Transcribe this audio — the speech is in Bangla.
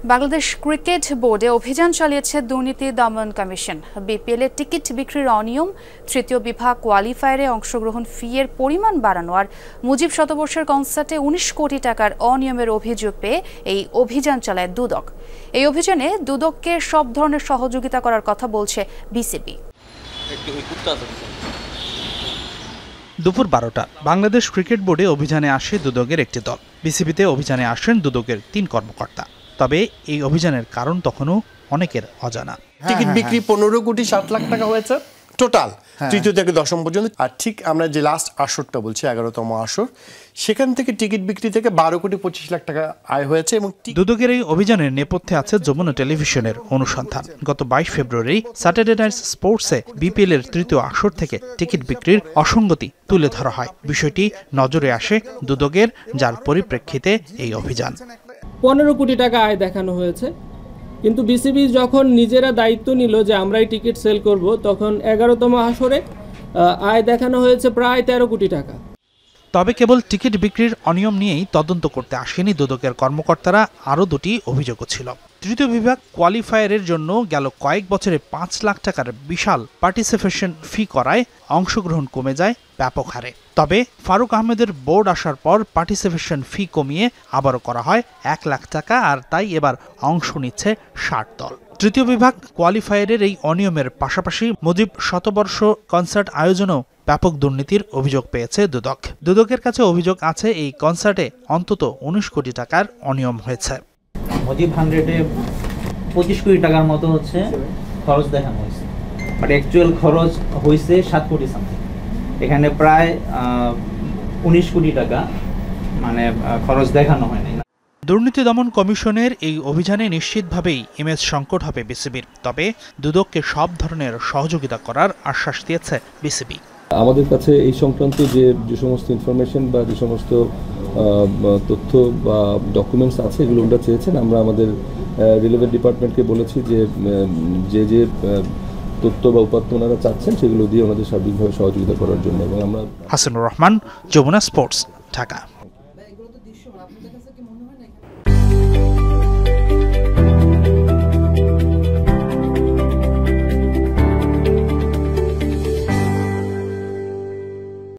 বাংলাদেশ ক্রিকেট বোর্ডে অভিযান চালিয়েছে দুর্নীতি দমন কমিশন। বিপিএল এর টিকিট বিক্রির অনিয়ম, তৃতীয় বিভাগ কোয়ালিফায়ারে অংশগ্রহণ ফি এর পরিমাণ বাড়ানো আর মুজিব শতবর্ষের কনসার্টে ১৯ কোটি টাকার অনিয়মের অভিযোগ পেয়ে এই অভিযান চালায় দুদক। এই অভিযানে দুদককে সব ধরনের সহযোগিতা করার কথা বলছে বিসিবি। দুপুর ১২টা বাংলাদেশ ক্রিকেট বোর্ডে অভিযানে আসে দুদকের একটি দল। বিসিবিতে অভিযানে আসেন দুদকের ৩ কর্মকর্তা। তবে এই অভিযানের কারণ তখনও অনেকের অজানা। টিকিট বিক্রি ১৫ কোটি ৬০ লাখ টাকা হয়েছে টোটাল, তৃতীয় থেকে দশম পর্যন্ত। আর ঠিক আমরা যে লাস্ট আসরটা বলছি ১১তম আসর, সেখান থেকে টিকিট বিক্রি থেকে ১২ কোটি ২৫ লাখ টাকা আয় হয়েছে। এবং দুদকের এই অভিযানের নেপথ্যে আছে যমুনা টেলিভিশনের অনুসন্ধান। গত ২২ ফেব্রুয়ারি স্যাটারডে নাইট স্পোর্টসে বিপিএল এর তৃতীয় আসর থেকে টিকিট বিক্রির অসঙ্গতি তুলে ধরা হয়। বিষয়টি নজরে আসে দুদকের, যার পরিপ্রেক্ষিতে এই অভিযান। ১৫ কোটি টাকা আয় দেখানো হয়েছে, কিন্তু বিসিবি যখন নিজেরা দায়িত্ব নিল যে আমরাই টিকিট সেল করব, তখন ১১তম আসরে আয় দেখানো হয়েছে প্রায় ১৩ কোটি টাকা। তবে কেবল টিকিট বিক্রির অনিয়ম নিয়েই তদন্ত করতে আসেনি দুদকের কর্মকর্তারা। আরও দুটি অভিযোগও ছিল। তৃতীয় বিভাগ কোয়ালিফায়ারের জন্য গেল কয়েক বছরে ৫ লাখ টাকার বিশাল পার্টিসিপেশন ফি করায় অংশগ্রহণ কমে যায় ব্যাপক হারে। তবে ফারুক আহমেদের বোর্ড আসার পর পার্টিসিপেশন ফি কমিয়ে আবারও করা হয় ১ লাখ টাকা, আর তাই এবার অংশ নিচ্ছে ৬০ দল। তৃতীয় বিভাগ কোয়ালিফায়ারের এই অনিয়মের পাশাপাশি মুজিব শতবর্ষ কনসার্ট আয়োজনেও ব্যাপক দুর্নীতির অভিযোগ পেয়েছে দুদক। দুদকের কাছে অভিযোগ আছে এই কনসার্টে অন্তত ১৯ কোটি টাকার অনিয়ম হয়েছে। মুজিব 100-এ ২৫ কোটি টাকার মতো হচ্ছে খরচ দেখানো হয়েছে, বাট অ্যাকচুয়াল খরচ হয়েছে ৭ কোটি সামথিং। এখানে প্রায় ১৯ কোটি টাকা মানে খরচ দেখানো হয়নি। দুর্নীতি দমন কমিশনের এই অভিযানে নিশ্চিতভাবেই ইমেজ সংকট হবে বিসিবির। তবে দুদককে সব ধরনের সহযোগিতা করার আশ্বাস দিয়েছে বিসিবি। আমাদের কাছে এই সংক্রান্ত যে সমস্ত ইনফরমেশন বা যে সমস্ত তথ্য বা ডকুমেন্টস আছে, এগুলো ওরা চেয়েছেন। আমরা আমাদের রিলেভেন্ট ডিপার্টমেন্টকে বলেছি যে তথ্য বা উপাত্ত ওনারা চাচ্ছেন সেগুলো দিয়ে ওনাদের সার্বিকভাবে সহযোগিতা করার জন্য। এবং আমরা হাসানুর রহমান, যমুনা স্পোর্টস, ঢাকা।